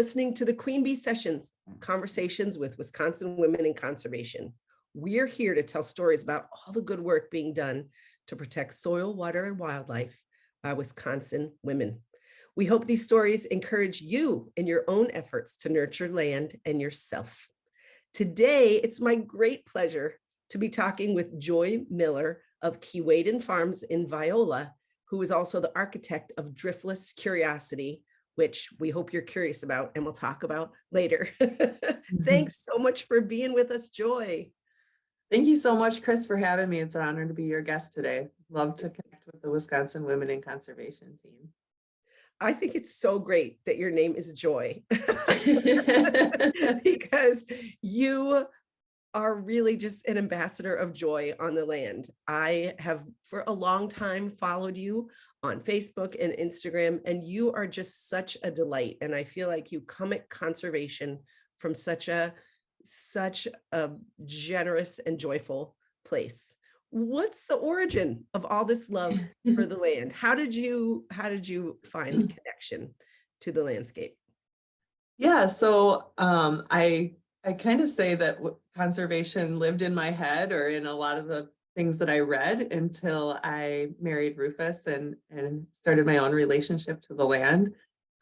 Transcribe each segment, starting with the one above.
listening to the Queen Bee Sessions, conversations with Wisconsin women in conservation. We're here to tell stories about all the good work being done to protect soil, water, and wildlife by Wisconsin women. We hope these stories encourage you in your own efforts to nurture land and yourself. Today, it's my great pleasure to be talking with Joy Miller of Keewaydin Farms in Viola, who is also the architect of Driftless Curiosity, which we hope you're curious about and we'll talk about later. Thanks so much for being with us, Joy. Thank you so much, Chris, for having me. It's an honor to be your guest today. Love to connect with the Wisconsin Women in Conservation team. I think it's so great that your name is Joy because you are really just an ambassador of joy on the land. I have for a long time followed you on Facebook and Instagram, and you are just such a delight. And I feel like you come at conservation from such a generous and joyful place. What's the origin of all this love for the land? How did you find connection to the landscape? Yeah, so I kind of say that conservation lived in my head or in a lot of the things that I read until I married Rufus and started my own relationship to the land.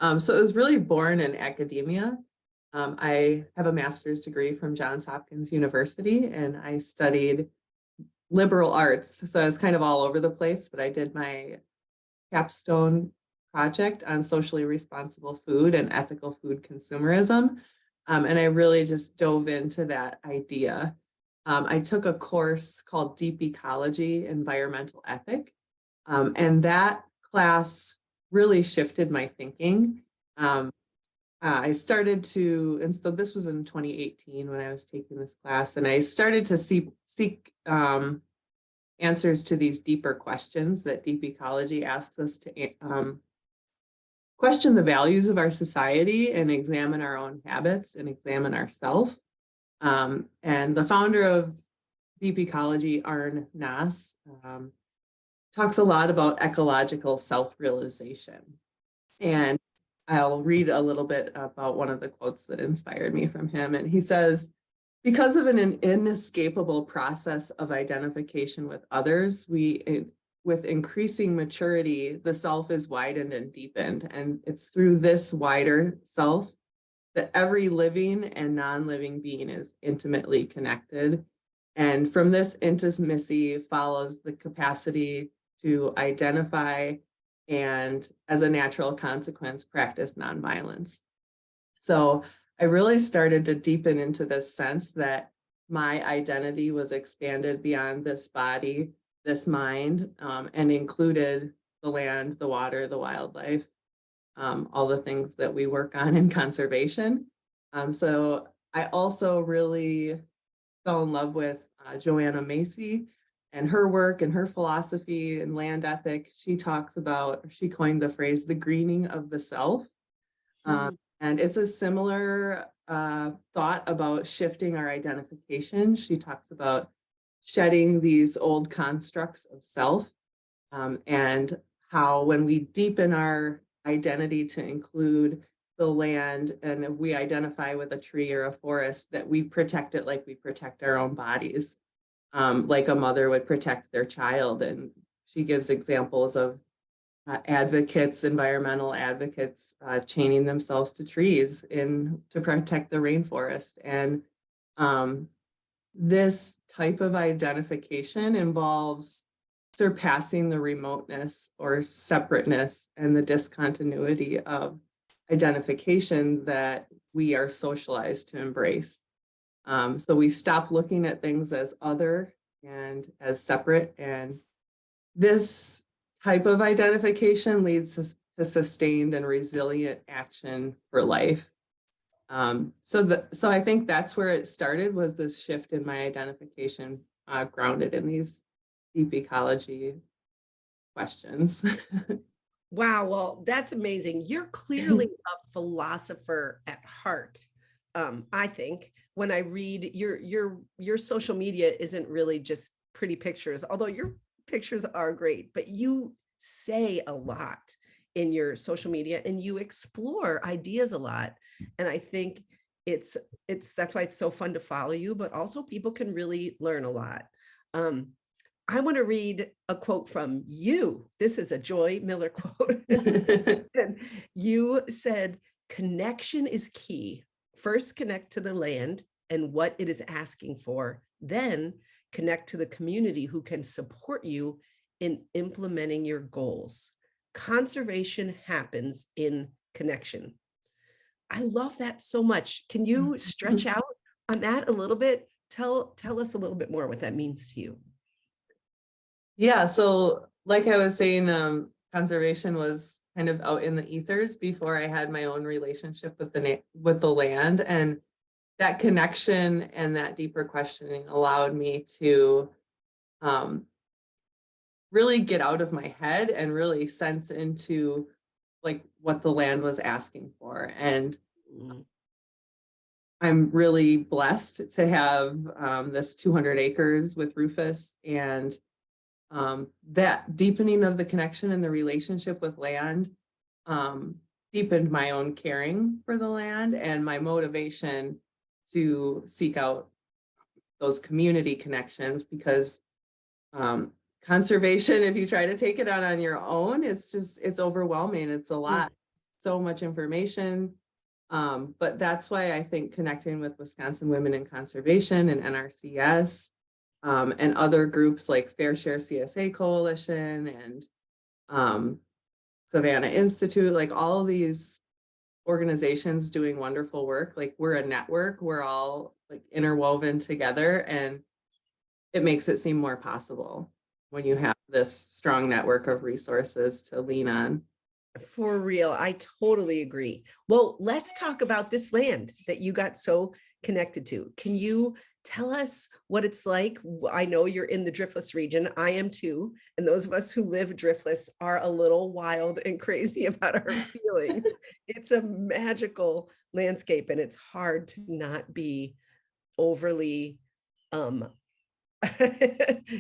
So it was really born in academia. I have a master's degree from Johns Hopkins University, and I studied liberal arts. So I was kind of all over the place, but I did my capstone project on socially responsible food and ethical food consumerism. And I really just dove into that idea. I took a course called Deep Ecology, Environmental Ethic. And that class really shifted my thinking. I started to, and so this was in 2018 when I was taking this class, and I started to seek answers to these deeper questions that deep ecology asks us to question the values of our society and examine our own habits and examine ourselves. And the founder of Deep Ecology, Arne Naess, talks a lot about ecological self-realization. And I'll read a little bit about one of the quotes that inspired me from him. And he says, because of an inescapable process of identification with others, with increasing maturity, the self is widened and deepened. And it's through this wider self that every living and non-living being is intimately connected. And from this intimacy follows the capacity to identify and, as a natural consequence, practice nonviolence. So I really started to deepen into this sense that my identity was expanded beyond this body, this mind, and included the land, the water, the wildlife, all the things that we work on in conservation. So I also really fell in love with Joanna Macy and her work and her philosophy and land ethic. She coined the phrase, the greening of the self. And it's a similar thought about shifting our identification. She talks about shedding these old constructs of self and how when we deepen our identity to include the land, and if we identify with a tree or a forest, that we protect it like we protect our own bodies, like a mother would protect their child. And she gives examples of environmental advocates, chaining themselves to trees to protect the rainforest. And this type of identification involves surpassing the remoteness or separateness and the discontinuity of identification that we are socialized to embrace. So we stop looking at things as other and as separate, and this type of identification leads to sustained and resilient action for life. So I think that's where it started, was this shift in my identification, grounded in these deep ecology questions. Wow, well, that's amazing. You're clearly a philosopher at heart. I think when I read your social media isn't really just pretty pictures, although your pictures are great, but you say a lot. in your social media, and you explore ideas a lot. And I think it's that's why it's so fun to follow you, but also people can really learn a lot. Um, I want to read a quote from you. This is a Joy Miller quote. And you said, connection is key. First, connect to the land and what it is asking for. Then connect to the community who can support you in implementing your goals. Conservation happens in connection. I love that so much. Can you stretch out on that a little bit? Tell us a little bit more what that means to you. Yeah, so like I was saying, conservation was kind of out in the ethers before I had my own relationship with the land, and that connection and that deeper questioning allowed me to really get out of my head and really sense into like what the land was asking for. And I'm really blessed to have this 200 acres with Rufus, and that deepening of the connection and the relationship with land deepened my own caring for the land and my motivation to seek out those community connections, because conservation, if you try to take it on your own, it's overwhelming. It's a lot, so much information. But that's why I think connecting with Wisconsin Women in Conservation and NRCS, and other groups like Fair Share CSA Coalition and Savannah Institute, like all of these organizations doing wonderful work. Like we're a network, we're all like interwoven together, and it makes it seem more possible when you have this strong network of resources to lean on. For real, I totally agree. Well, let's talk about this land that you got so connected to. Can you tell us what it's like? I know you're in the Driftless region. I am too. And those of us who live Driftless are a little wild and crazy about our feelings. It's a magical landscape, and it's hard to not be overly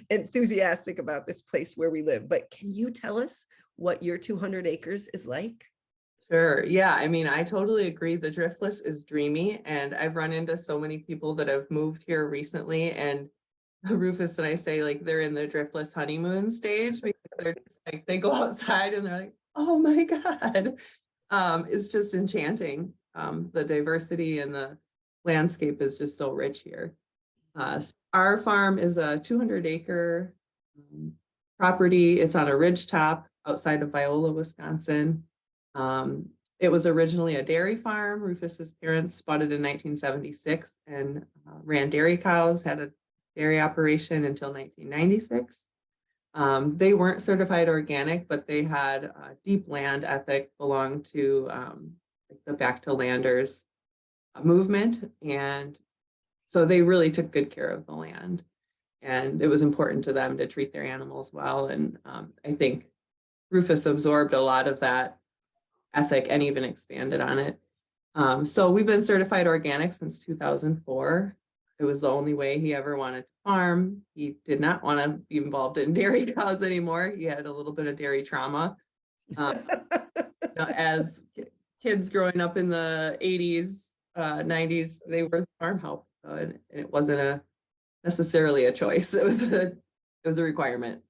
enthusiastic about this place where we live. But can you tell us what your 200 acres is like? Sure. Yeah. I mean, I totally agree. The Driftless is dreamy, and I've run into so many people that have moved here recently, and Rufus and I say like they're in the Driftless honeymoon stage, because they're just like they go outside and they're like, oh my God. It's just enchanting. The diversity and the landscape is just so rich here. Our farm is a 200-acre property. It's on a ridge top outside of Viola, Wisconsin. It was originally a dairy farm. Rufus's parents bought it in 1976 and ran dairy cows, had a dairy operation until 1996. They weren't certified organic, but they had a deep land ethic, belonged to the Back to Landers movement. And so they really took good care of the land. And it was important to them to treat their animals well. And I think Rufus absorbed a lot of that ethic and even expanded on it. So we've been certified organic since 2004. It was the only way he ever wanted to farm. He did not want to be involved in dairy cows anymore. He had a little bit of dairy trauma. As kids growing up in the 80s, 90s, they were farm help. And it wasn't necessarily a choice. It was a requirement.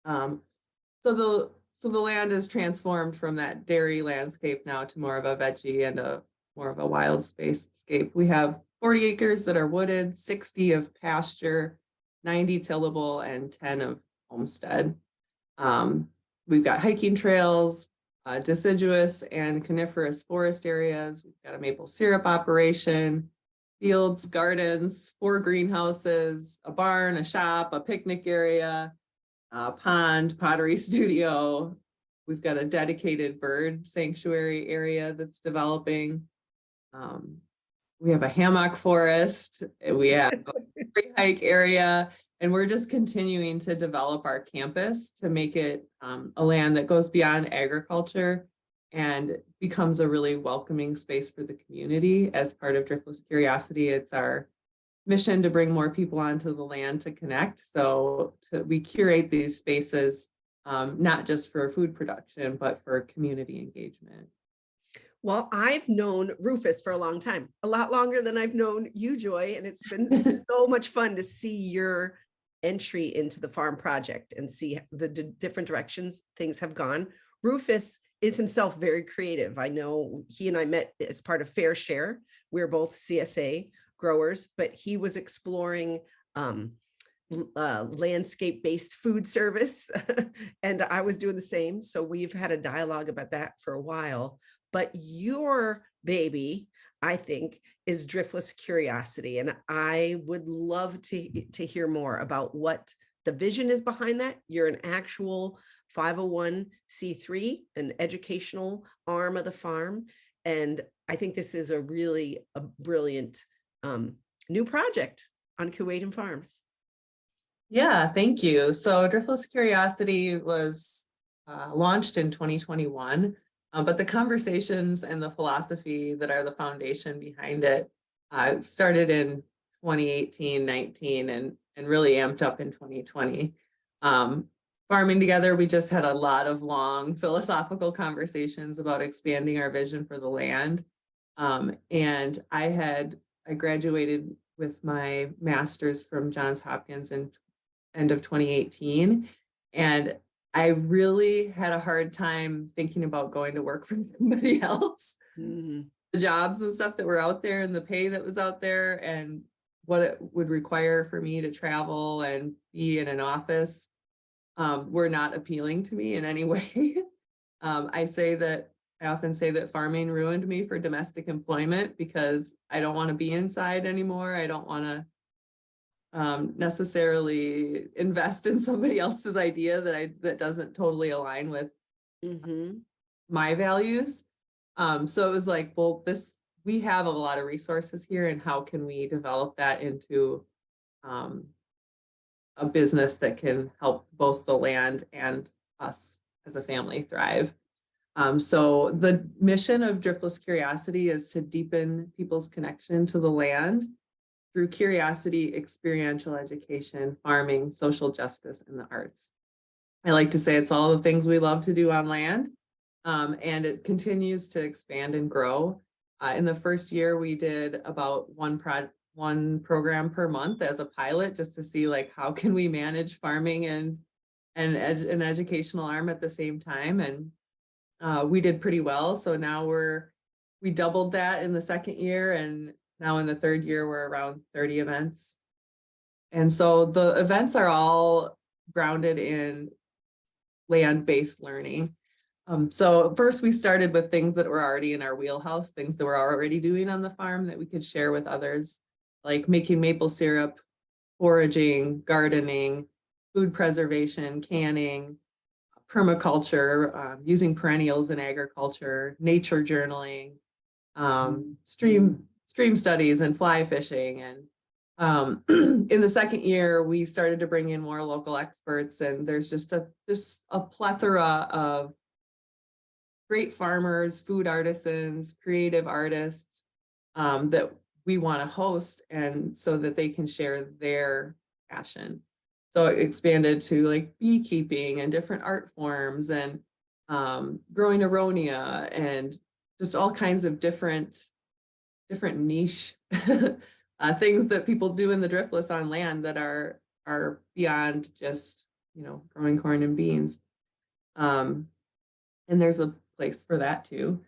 So the land is transformed from that dairy landscape now to more of a veggie and more of a wild spacescape. We have 40 acres that are wooded, 60 of pasture, 90 tillable, and 10 of homestead. We've got hiking trails, deciduous and coniferous forest areas. We've got a maple syrup operation, fields, gardens, 4 greenhouses, a barn, a shop, a picnic area, a pond, pottery studio. We've got a dedicated bird sanctuary area that's developing. We have a hammock forest. We have a free hike area, and we're just continuing to develop our campus to make it a land that goes beyond agriculture and becomes a really welcoming space for the community. As part of Driftless Curiosity, it's our mission to bring more people onto the land to connect. So we curate these spaces not just for food production, but for community engagement. Well, I've known Rufus for a long time, a lot longer than I've known you, Joy, and it's been so much fun to see your entry into the farm project and see the different directions things have gone. Rufus is himself very creative. I know he and I met as part of Fair Share. We're both CSA growers, but he was exploring landscape-based food service and I was doing the same. So we've had a dialogue about that for a while. But your baby, I think, is Driftless Curiosity. And I would love to hear more about what the vision is behind that. You're an actual 501c3, an educational arm of the farm. And I think this is a brilliant new project on Kuwaitan Farms. Yeah, thank you. So Driftless Curiosity was launched in 2021. But the conversations and the philosophy that are the foundation behind it started in 2018, 19, and really amped up in 2020. Farming Together, we just had a lot of long philosophical conversations about expanding our vision for the land. And I graduated with my master's from Johns Hopkins in end of 2018. And I really had a hard time thinking about going to work for somebody else. The jobs and stuff that were out there and the pay that was out there and what it would require for me to travel and be in an office were not appealing to me in any way. I often say that farming ruined me for domestic employment because I don't want to be inside anymore. I don't want to necessarily invest in somebody else's idea that doesn't totally align with my values. So it was like, well, we have a lot of resources here, and how can we develop that into a business that can help both the land and us as a family thrive. So the mission of Driftless Curiosity is to deepen people's connection to the land through curiosity, experiential education, farming, social justice, and the arts. I like to say it's all the things we love to do on land, and it continues to expand and grow. In the first year, we did about one program per month as a pilot, just to see like how can we manage farming and an educational arm at the same time, and we did pretty well. So now we doubled that in the second year, and now in the third year, we're around 30 events. And so the events are all grounded in land-based learning. So first we started with things that were already in our wheelhouse, things that we're already doing on the farm that we could share with others, like making maple syrup, foraging, gardening, food preservation, canning, permaculture, using perennials in agriculture, nature journaling, stream studies and fly fishing. And in the second year, we started to bring in more local experts, and there's just a plethora of great farmers, food artisans, creative artists that we want to host, and so that they can share their passion. So it expanded to like beekeeping and different art forms and growing aronia and just all kinds of different niche things that people do in the driftless on land that are beyond just, growing corn and beans. And there's a place for that too.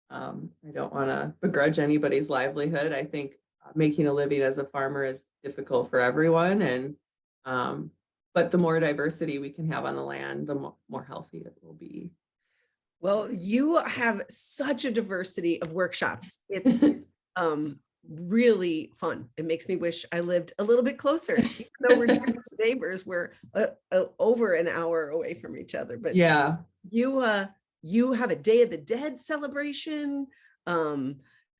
I don't want to begrudge anybody's livelihood. I think making a living as a farmer is difficult for everyone, and but the more diversity we can have on the land, the more healthy it will be. Well, you have such a diversity of workshops. It's really fun. It makes me wish I lived a little bit closer. Even though we're just neighbors, we're over an hour away from each other. But yeah, you have a Day of the Dead celebration.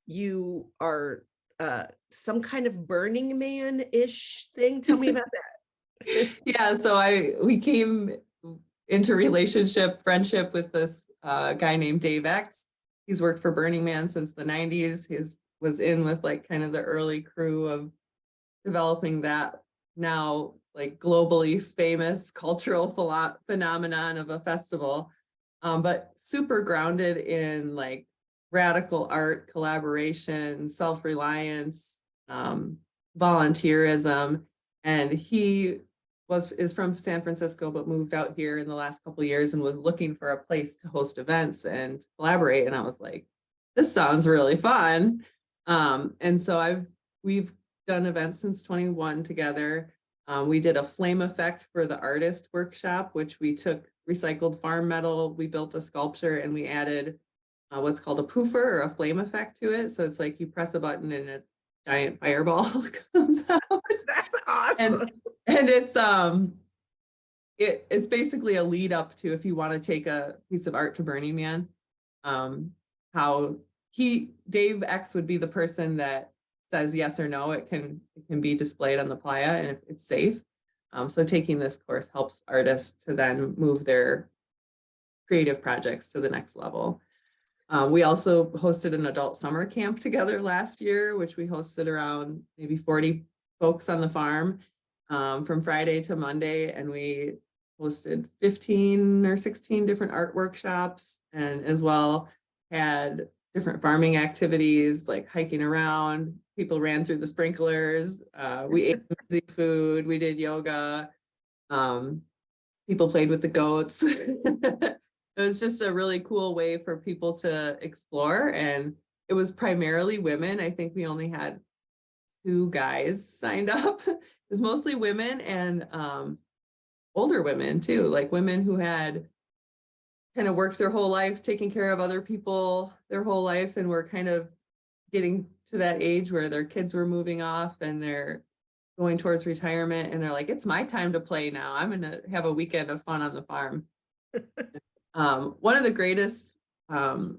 You are some kind of Burning Man-ish thing. Tell me about that. Yeah, so we came into friendship with this guy named Dave X. He's worked for Burning Man since the 90s. He was in with like kind of the early crew of developing that now like globally famous cultural phenomenon of a festival, but super grounded in like radical art, collaboration, self-reliance, volunteerism. And he is from San Francisco, but moved out here in the last couple of years and was looking for a place to host events and collaborate. And I was like, this sounds really fun. And so we've done events since 21 together. We did a flame effect for the artist workshop, which we took recycled farm metal, we built a sculpture, and we added what's called a poofer or a flame effect to it. So it's like you press a button and a giant fireball comes out. That's awesome. And it's basically a lead up to, if you want to take a piece of art to Burning Man, how Dave X would be the person that says yes or no, it can be displayed on the playa and if it's safe. So taking this course helps artists to then move their creative projects to the next level. We also hosted an adult summer camp together last year, which we hosted around maybe 40 folks on the farm from Friday to Monday. And we hosted 15 or 16 different art workshops, and as well had different farming activities like hiking around. People ran through the sprinklers. We ate easy food. We did yoga. People played with the goats. It was just a really cool way for people to explore. And it was primarily women. I think we only had 2 guys signed up. It was mostly women and older women too, like women who had kind of worked their whole life, taking care of other people their whole life, and were kind of getting to that age where their kids were moving off and they're going towards retirement. And they're like, it's my time to play now. I'm going to have a weekend of fun on the farm. One of the greatest and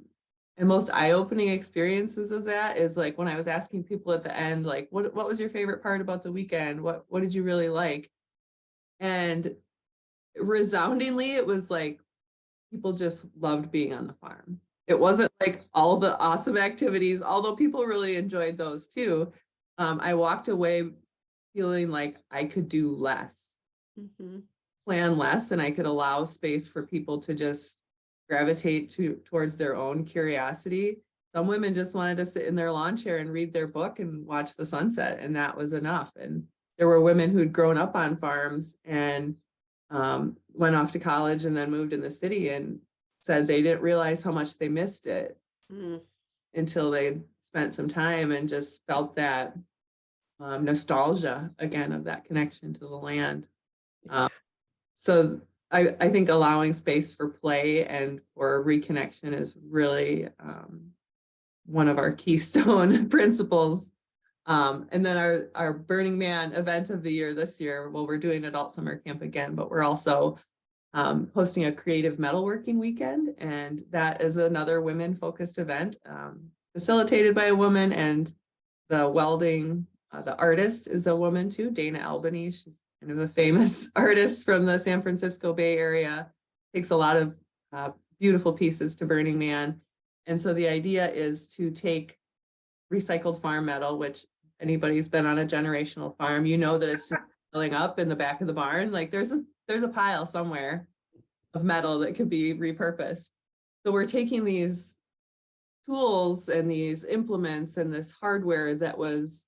most eye-opening experiences of that is like when I was asking people at the end, like, what was your favorite part about the weekend? What did you really like? And resoundingly, it was like people just loved being on the farm. It wasn't like all the awesome activities, although people really enjoyed those too. I walked away feeling like I could do less, plan less, and I could allow space for people to just gravitate towards their own curiosity. Some women just wanted to sit in their lawn chair and read their book and watch the sunset, and that was enough. And there were women who'd grown up on farms and went off to college and then moved in the city and said they didn't realize how much they missed it until they spent some time and just felt that nostalgia again of that connection to the land. So I think allowing space for play and for reconnection is really one of our keystone principles. And then our Burning Man event of the year this year, well, we're doing adult summer camp again, but we're also hosting a creative metalworking weekend. And that is another women-focused event facilitated by a woman, and the welding, the artist is a woman too, Dana Albany. She's kind of a famous artist from the San Francisco Bay Area, takes a lot of beautiful pieces to Burning Man. And so the idea is to take recycled farm metal, which anybody's been on a generational farm, you know that it's just filling up in the back of the barn. Like there's a pile somewhere of metal that could be repurposed. So we're taking these tools and these implements and this hardware that was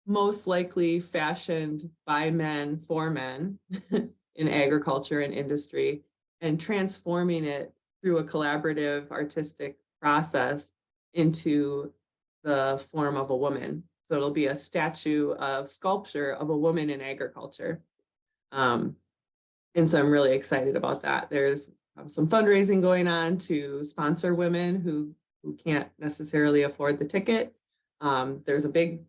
most likely fashioned by men for men in agriculture and industry, and transforming it through a collaborative artistic process into the form of a woman. So it'll be a statue of sculpture of a woman in agriculture. And so I'm really excited about that. There's some fundraising going on to sponsor women who can't necessarily afford the ticket. There's a big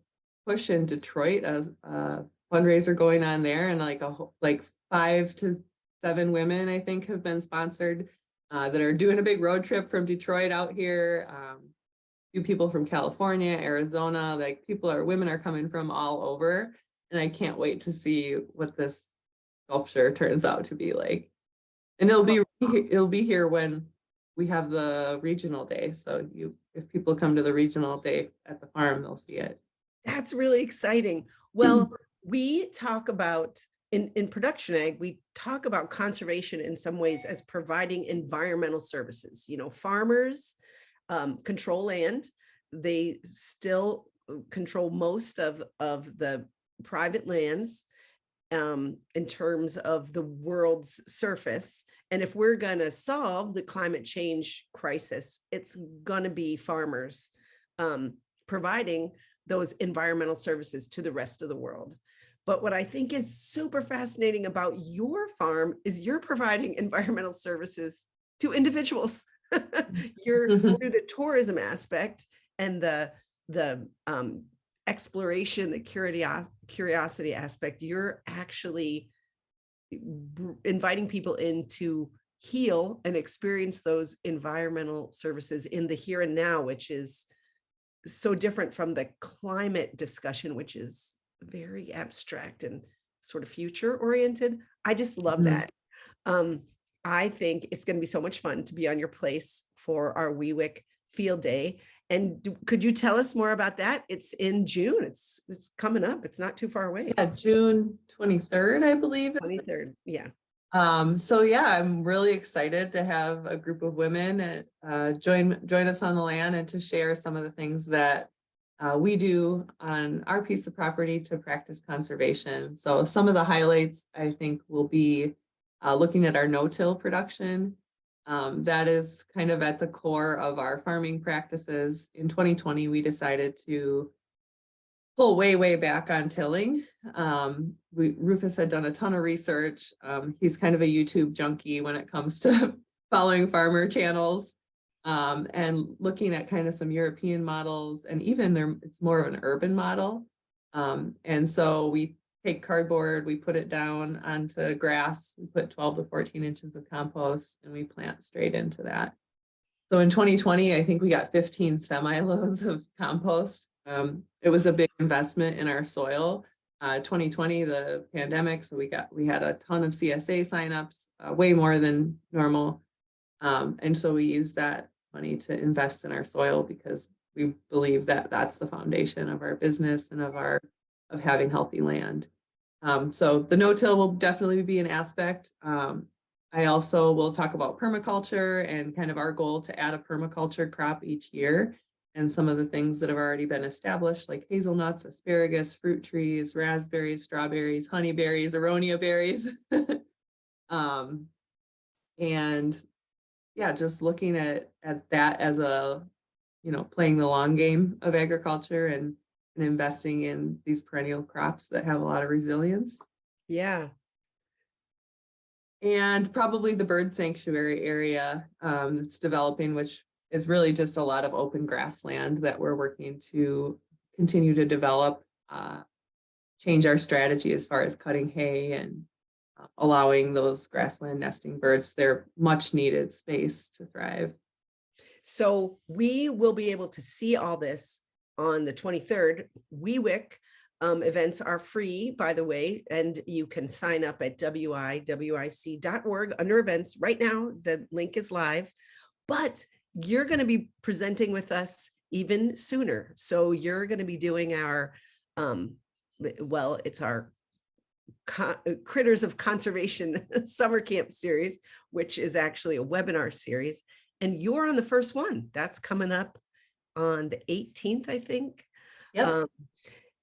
push in Detroit, a fundraiser going on there, and like 5 to 7 women, I think, have been sponsored that are doing a big road trip from Detroit out here. Few people from California, Arizona, like women are coming from all over. And I can't wait to see what this sculpture turns out to be like. And it'll be here when we have the regional day. So if people come to the regional day at the farm, they'll see it. That's really exciting. Well, we talk about in production ag, we talk about conservation in some ways as providing environmental services. Farmers control land. They still control most of the private lands in terms of the world's surface. And if we're going to solve the climate change crisis, it's going to be farmers providing those environmental services to the rest of the world. But what I think is super fascinating about your farm is you're providing environmental services to individuals. You're through the tourism aspect and the exploration, the curiosity aspect. You're actually inviting people in to heal and experience those environmental services in the here and now, which is so different from the climate discussion, which is very abstract and sort of future oriented. I just love that. I think it's going to be so much fun to be on your place for our WEWIC field day. And could you tell us more about that? It's in June. It's coming up. It's not too far away. Yeah, June 23rd, I believe. 23rd. Yeah. So yeah, I'm really excited to have a group of women join us on the land and to share some of the things that we do on our piece of property to practice conservation. So some of the highlights, I think, will be looking at our no-till production. That is kind of at the core of our farming practices. In 2020, we decided to pull way back on tilling. Rufus had done a ton of research. He's kind of a YouTube junkie when it comes to following farmer channels and looking at kind of some European models, and even it's more of an urban model. And so we take cardboard, we put it down onto grass, we put 12 to 14 inches of compost, and we plant straight into that. So in 2020, I think we got 15 semi-loads of compost. It was a big investment in our soil. 2020, the pandemic, so we had a ton of CSA signups, way more than normal. And so we used that money to invest in our soil because we believe that that's the foundation of our business and of having healthy land. So the no-till will definitely be an aspect. I also will talk about permaculture and kind of our goal to add a permaculture crop each year, and some of the things that have already been established, like hazelnuts, asparagus, fruit trees, raspberries, strawberries, honeyberries, aronia berries. And yeah, just looking at that as playing the long game of agriculture and investing in these perennial crops that have a lot of resilience. Yeah. And probably the bird sanctuary area it's developing, which is really just a lot of open grassland that we're working to continue to develop, change our strategy as far as cutting hay and allowing those grassland nesting birds their much needed space to thrive. So we will be able to see all this on the 23rd. WEWIC events are free, by the way, and you can sign up at wiwic.org under events. Right now, the link is live, but you're going to be presenting with us even sooner. So you're going to be doing our, it's our Critters of Conservation Summer Camp series, which is actually a webinar series. And you're on the first one. That's coming up on the 18th, I think. Yep.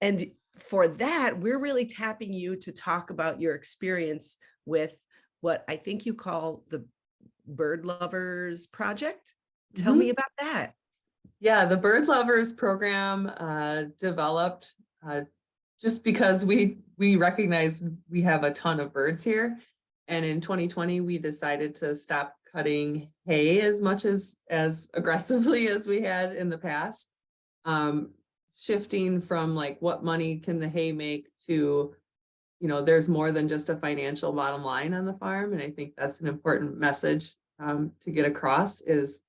And for that, we're really tapping you to talk about your experience with what I think you call the Bird Lovers Project. Tell me about that. Yeah, the Bird Lovers program developed just because we recognize we have a ton of birds here. And in 2020, we decided to stop cutting hay as much as aggressively as we had in the past. Shifting from like, what money can the hay make to, there's more than just a financial bottom line on the farm. And I think that's an important message to get across, is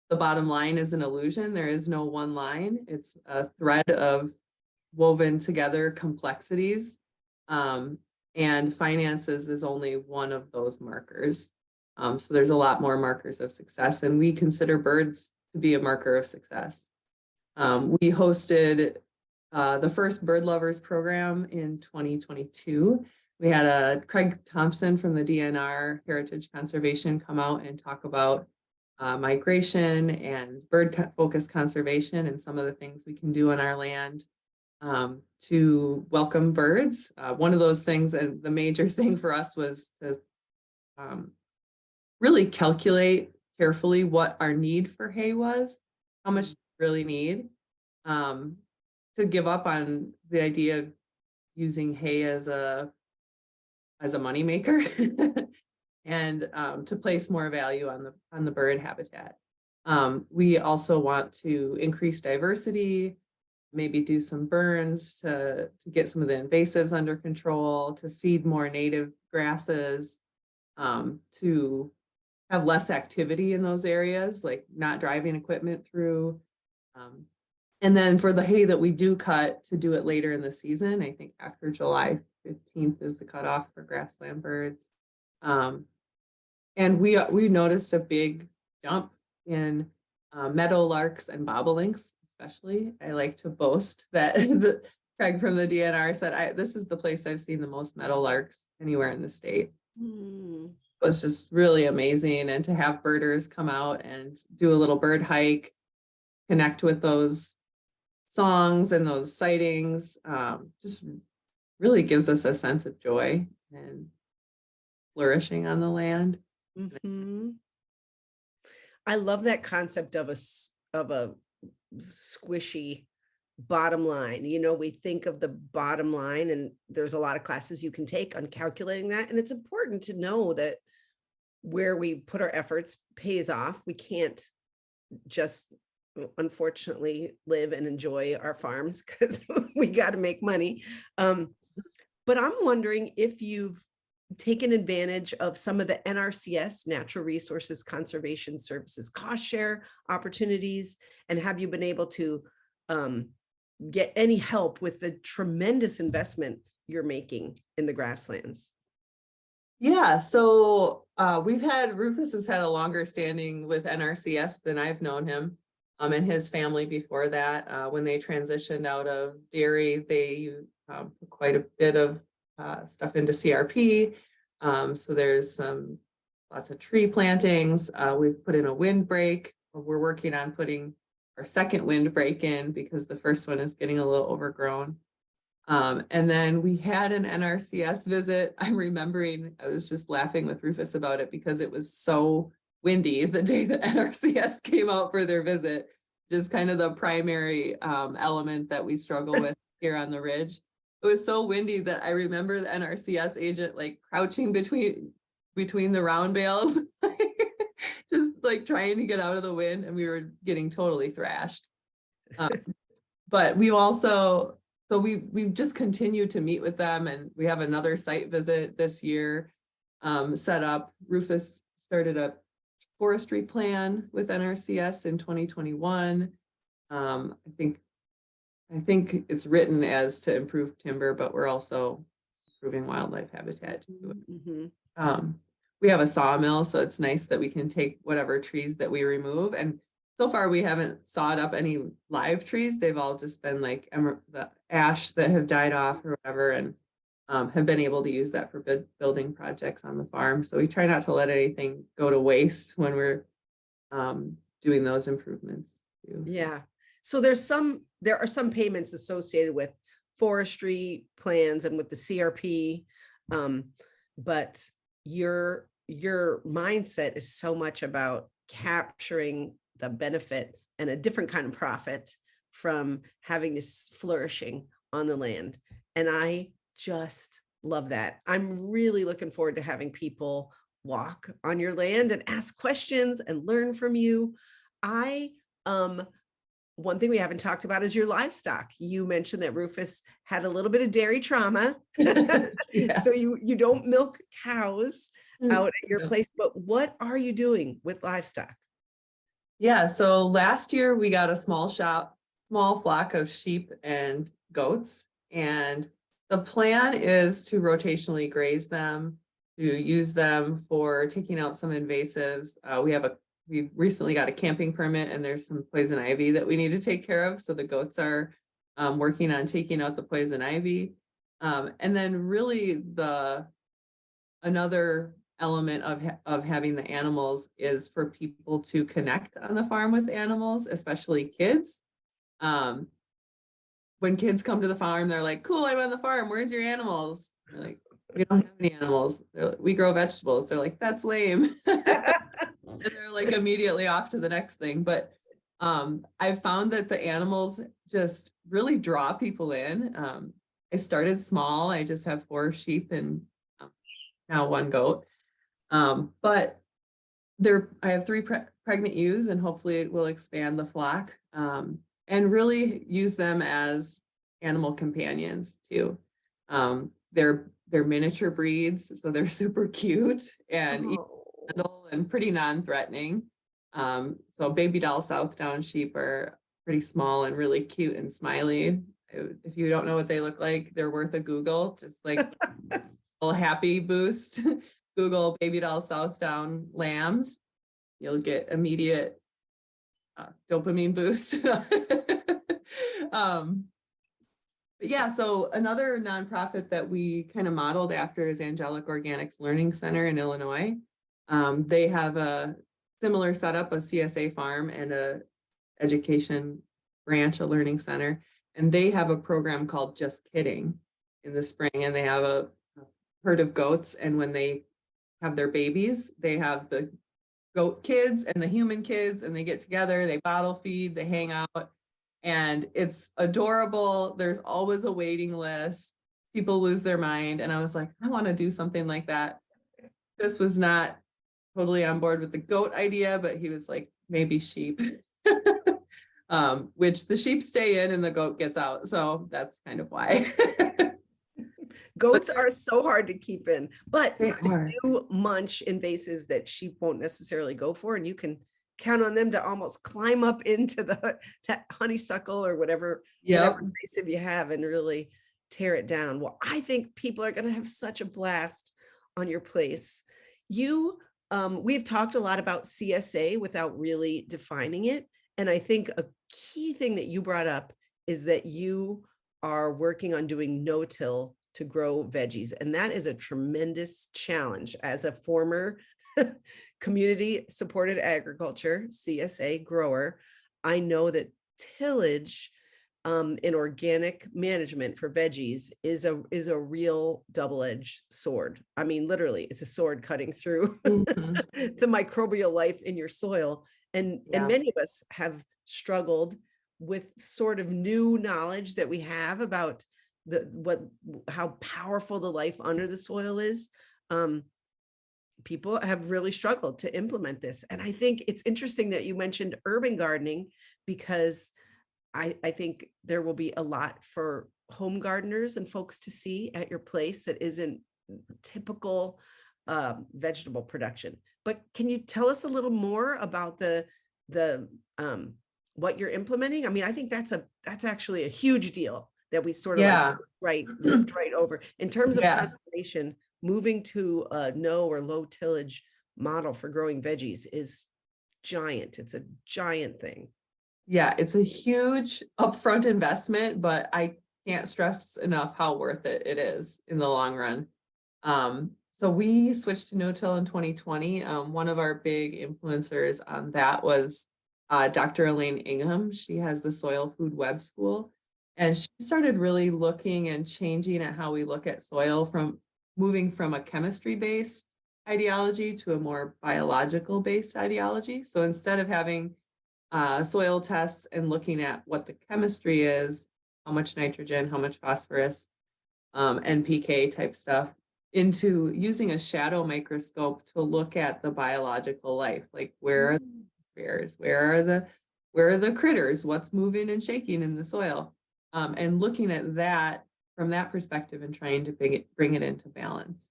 the bottom line is an illusion. There is no one line. It's a thread of woven together complexities. And finances is only one of those markers. So there's a lot more markers of success, and we consider birds to be a marker of success. We hosted the first Bird Lovers program in 2022. We had Craig Thompson from the DNR Heritage Conservation come out and talk about migration and bird-focused conservation and some of the things we can do on our land to welcome birds. One of those things, and the major thing for us, was to really calculate carefully what our need for hay was, how much we really need, to give up on the idea of using hay as a moneymaker and to place more value on the bird habitat. We also want to increase diversity, maybe do some burns to get some of the invasives under control, to seed more native grasses, to have less activity in those areas, like not driving equipment through. And then for the hay that we do cut, to do it later in the season. I think after July 15th is the cutoff for grassland birds. And we noticed a big jump in meadow larks and bobolinks, especially. I like to boast that Craig from the DNR said, this is the place I've seen the most meadow larks anywhere in the state. It was just really amazing. And to have birders come out and do a little bird hike, connect with those songs and those sightings, just really gives us a sense of joy and flourishing on the land. Mm-hmm. I love that concept of a squishy bottom line. You know, we think of the bottom line, and there's a lot of classes you can take on calculating that. And it's important to know that where we put our efforts pays off. We can't just, unfortunately, live and enjoy our farms because we got to make money. But I'm wondering if you've taken advantage of some of the NRCS, Natural Resources Conservation Services, cost share opportunities, and have you been able to get any help with the tremendous investment you're making in the grasslands? Yeah, so Rufus has had a longer standing with NRCS than I've known him, and his family before that. When they transitioned out of dairy, they put quite a bit of stuff into CRP. So there's lots of tree plantings. We've put in a windbreak. We're working on putting our second windbreak in because the first one is getting a little overgrown. And then we had an NRCS visit. I'm remembering, I was just laughing with Rufus about it because it was so windy the day that NRCS came out for their visit, just kind of the primary element that we struggle with here on the ridge. It was so windy that I remember the NRCS agent like crouching between the round bales, just like trying to get out of the wind, and we were getting totally thrashed. But we've just continued to meet with them, and we have another site visit this year set up. Rufus started a forestry plan with NRCS in 2021. I think it's written as to improve timber, but we're also improving wildlife habitat too. Mm-hmm. We have a sawmill, so it's nice that we can take whatever trees that we remove. And so far, we haven't sawed up any live trees. They've all just been like the ash that have died off or whatever, and have been able to use that for building projects on the farm. So we try not to let anything go to waste when we're doing those improvements too. Yeah. So there are some payments associated with forestry plans and with the CRP, but your mindset is so much about capturing the benefit and a different kind of profit from having this flourishing on the land. And I just love that. I'm really looking forward to having people walk on your land and ask questions and learn from you. One thing we haven't talked about is your livestock. You mentioned that Rufus had a little bit of dairy trauma. Yeah. So you don't milk cows out at your place, but what are you doing with livestock? Yeah, so last year we got a small flock of sheep and goats, and the plan is to rotationally graze them, to use them for taking out some invasives. We recently got a camping permit, and there's some poison ivy that we need to take care of. So the goats are working on taking out the poison ivy. And then really another element of having the animals is for people to connect on the farm with animals, especially kids. When kids come to the farm, they're like, cool, I'm on the farm. Where's your animals? They're like, we don't have any animals. We grow vegetables. They're like, that's lame. And they're like immediately off to the next thing. But I've found that the animals just really draw people in. I started small. I just have 4 sheep and now 1 goat. But I have 3 pregnant ewes, and hopefully it will expand the flock, and really use them as animal companions too. They're miniature breeds, so they're super cute and Oh. and pretty non-threatening. So baby doll Southdown sheep are pretty small and really cute and smiley. If you don't know what they look like, they're worth a Google. Just like a little happy boost. Google baby doll Southdown lambs. You'll get immediate dopamine boost. But yeah, so another nonprofit that we kind of modeled after is Angelic Organics Learning Center in Illinois. They have a similar setup, a CSA farm and a education branch, a learning center, and they have a program called Just Kidding in the spring, and they have a herd of goats, and when they have their babies, they have the goat kids and the human kids, and they get together, they bottle feed, they hang out, and it's adorable. There's always a waiting list. People lose their mind, and I was like, I want to do something like that. This was not totally on board with the goat idea, but he was like, maybe sheep. Which the sheep stay in and the goat gets out. So that's kind of why. Goats are so hard to keep in, but They they are. do munch invasives that sheep won't necessarily go for, and you can count on them to almost climb up into that honeysuckle or whatever Yep. invasive you have and really tear it down. Well, I think people are going to have such a blast on your place. We've talked a lot about CSA without really defining it, and I think a key thing that you brought up is that you are working on doing no-till to grow veggies. And that is a tremendous challenge. As a former community supported agriculture, CSA grower, I know that tillage in organic management for veggies is a real double-edged sword. I mean, literally, it's a sword cutting through Mhm. the microbial life in your soil. And Yeah. many of us have struggled with sort of new knowledge that we have about how powerful the life under the soil is. People have really struggled to implement this. And I think it's interesting that you mentioned urban gardening, because I think there will be a lot for home gardeners and folks to see at your place that isn't typical vegetable production. But can you tell us a little more about the what you're implementing? I mean, I think that's actually a huge deal that we sort of Yeah. zipped right over in terms of Yeah. conservation. Moving to a no or low tillage model for growing veggies is giant. It's a giant thing. Yeah. It's a huge upfront investment, but I can't stress enough how worth it is in the long run. So we switched to no-till in 2020. One of our big influencers on that was Dr. Elaine Ingham. She has the Soil Food Web School, and she started really looking and changing at how we look at soil, from moving from a chemistry-based ideology to a more biological-based ideology. So instead of having soil tests and looking at what the chemistry is, how much nitrogen, how much phosphorus, NPK type stuff, into using a shadow microscope to look at the biological life, like where are the bears, where are the critters, what's moving and shaking in the soil, and looking at that from that perspective and trying to bring it into balance.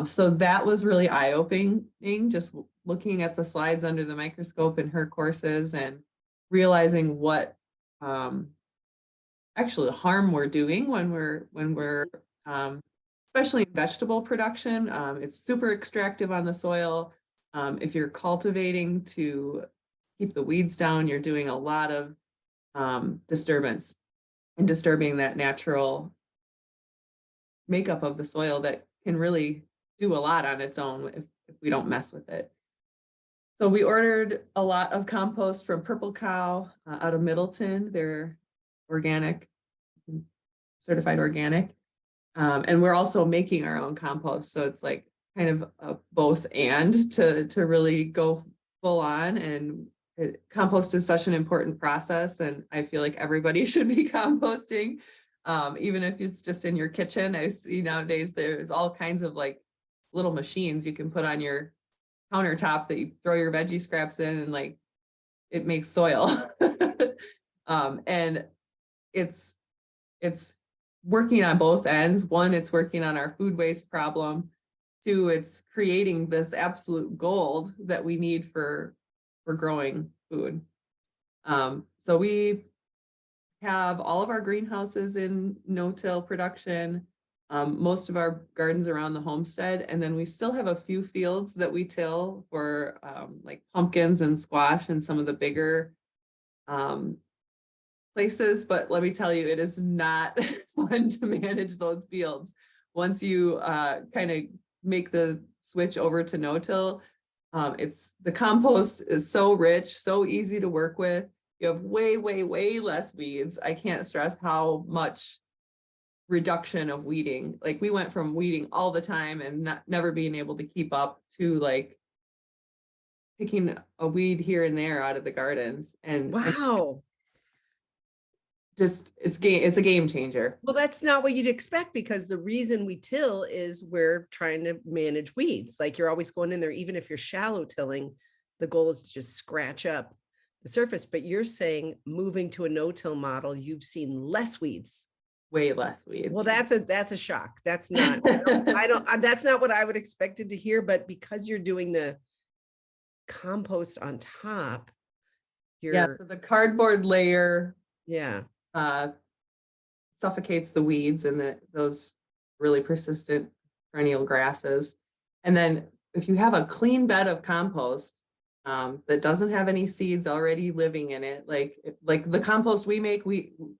So that was really eye-opening, just looking at the slides under the microscope in her courses and realizing what actually harm we're doing when we're especially in vegetable production. It's super extractive on the soil. If you're cultivating to keep the weeds down, you're doing a lot of disturbance and disturbing that natural makeup of the soil that can really do a lot on its own if we don't mess with it. So we ordered a lot of compost from Purple Cow out of Middleton. They're organic, certified organic. And we're also making our own compost. So it's like kind of a both and to really go full on. And compost is such an important process. And I feel like everybody should be composting, even if it's just in your kitchen. I see nowadays there's all kinds of like little machines you can put on your countertop that you throw your veggie scraps in, and like it makes soil. And it's working on both ends. One, it's working on our food waste problem. Two, it's creating this absolute gold that we need for growing food. So we have all of our greenhouses in no-till production, most of our gardens around the homestead, and then we still have a few fields that we till for like pumpkins and squash and some of the bigger places. But let me tell you, it is not fun to manage those fields. Once you kind of make the switch over to no-till, it's the compost is so rich, so easy to work with. You have way, way, way less weeds. I can't stress how much reduction of weeding. Like we went from weeding all the time and never being able to keep up to like picking a weed here and there out of the gardens. And Wow. just it's a game changer. Well, that's not what you'd expect, because the reason we till is we're trying to manage weeds. Like you're always going in there, even if you're shallow tilling, the goal is to just scratch up the surface. But you're saying moving to a no-till model, you've seen less weeds. Way less weeds. Well, that's a shock. That's not, I don't, that's not what I would expected to hear, but because you're doing the compost on top, Yeah, so the cardboard layer yeah, suffocates the weeds and those really persistent perennial grasses. And then if you have a clean bed of compost that doesn't have any seeds already living in it, like the compost we make,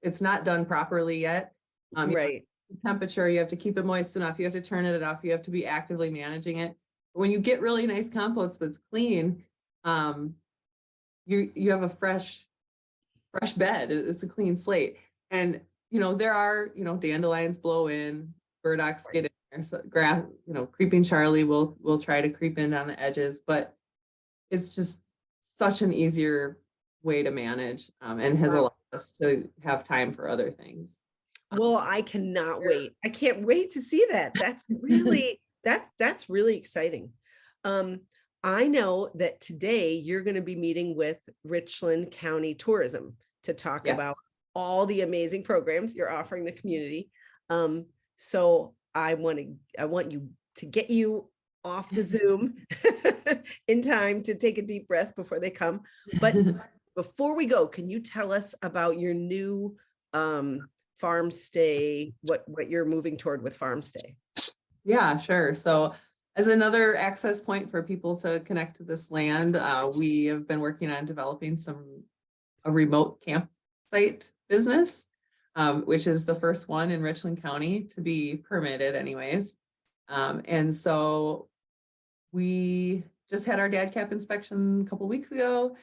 it's not done properly yet. right. Temperature, you have to keep it moist enough, you have to turn it off, you have to be actively managing it. But when you get really nice compost that's clean, you have a fresh bed. It's a clean slate. And there are dandelions blow in, burdocks get in there, so grass, creeping Charlie will try to creep in on the edges, but it's just such an easier way to manage, and has allowed us to have time for other things. Well, I cannot wait. I can't wait to see that. That's really, that's really exciting. I know that today you're going to be meeting with Richland County Tourism to talk about all the amazing programs you're offering the community. So I want you to get you off the Zoom in time to take a deep breath before they come. But before we go, can you tell us about your new farm stay, what you're moving toward with farm stay? Yeah, sure. So as another access point for people to connect to this land, we have been working on developing a remote campsite business, which is the first one in Richland County to be permitted anyways. And so we just had our DADCAP inspection a couple weeks ago.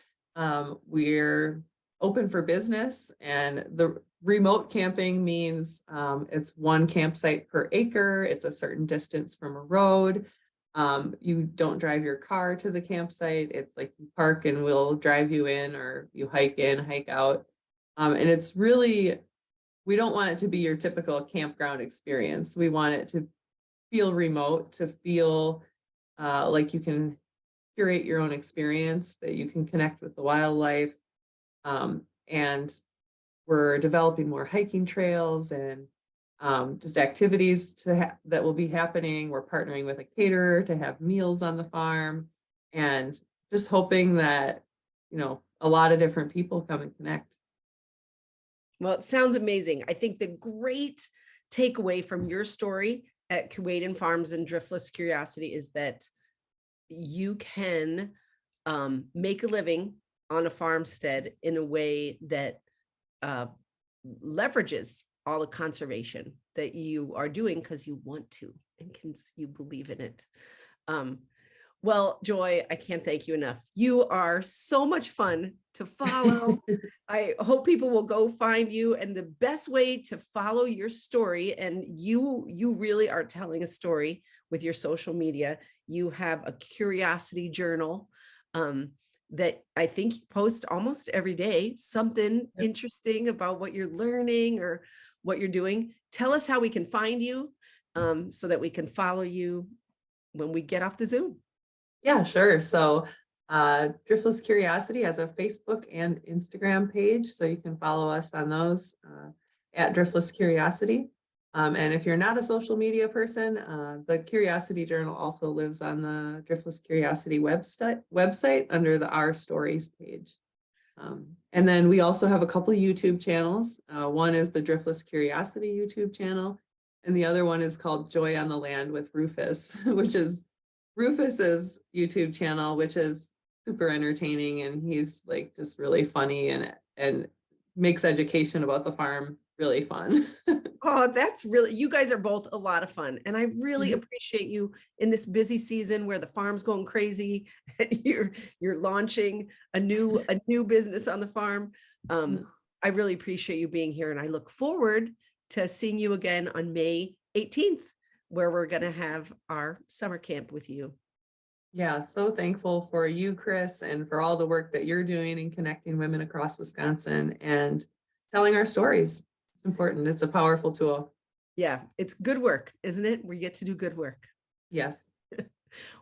We're open for business, and the remote camping means it's one campsite per acre. It's a certain distance from a road. You don't drive your car to the campsite. It's like you park and we'll drive you in, or you hike in, hike out. And it's really, we don't want it to be your typical campground experience. We want it to feel remote, to feel like you can curate your own experience, that you can connect with the wildlife. And we're developing more hiking trails and just activities that will be happening. We're partnering with a caterer to have meals on the farm, and just hoping that, a lot of different people come and connect. Well, it sounds amazing. I think the great takeaway from your story at Kewadin Farms and Driftless Curiosity is that you can make a living on a farmstead in a way that leverages all the conservation that you are doing because you want to and you believe in it. Well, Joy, I can't thank you enough. You are so much fun to follow. I hope people will go find you, and the best way to follow your story, and you really are telling a story with your social media. You have a curiosity journal that I think you post almost every day, something interesting about what you're learning or what you're doing. Tell us how we can find you so that we can follow you when we get off the Zoom. Yeah, sure. So Driftless Curiosity has a Facebook and Instagram page, so you can follow us on those at Driftless Curiosity. And if you're not a social media person, the Curiosity Journal also lives on the Driftless Curiosity website under the Our Stories page. And then we also have a couple YouTube channels. One is the Driftless Curiosity YouTube channel, and the other one is called Joy on the Land with Rufus, which is Rufus's YouTube channel, which is super entertaining, and he's like just really funny and makes education about the farm really fun. Oh, that's really, you guys are both a lot of fun. And I really appreciate you in this busy season where the farm's going crazy. You're launching a new business on the farm. I really appreciate you being here, and I look forward to seeing you again on May 18th, where we're going to have our summer camp with you. Yeah, so thankful for you, Chris, and for all the work that you're doing in connecting women across Wisconsin and telling our stories. It's important. It's a powerful tool. Yeah, it's good work, isn't it? We get to do good work. Yes.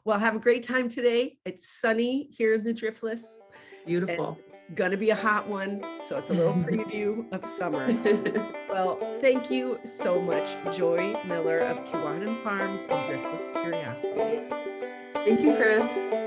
Well, have a great time today. It's sunny here in the Driftless. Beautiful. It's going to be a hot one, so it's a little preview of summer. Well, thank you so much, Joy Miller of Kewanee Farms and Driftless Curiosity. Thank you, Chris.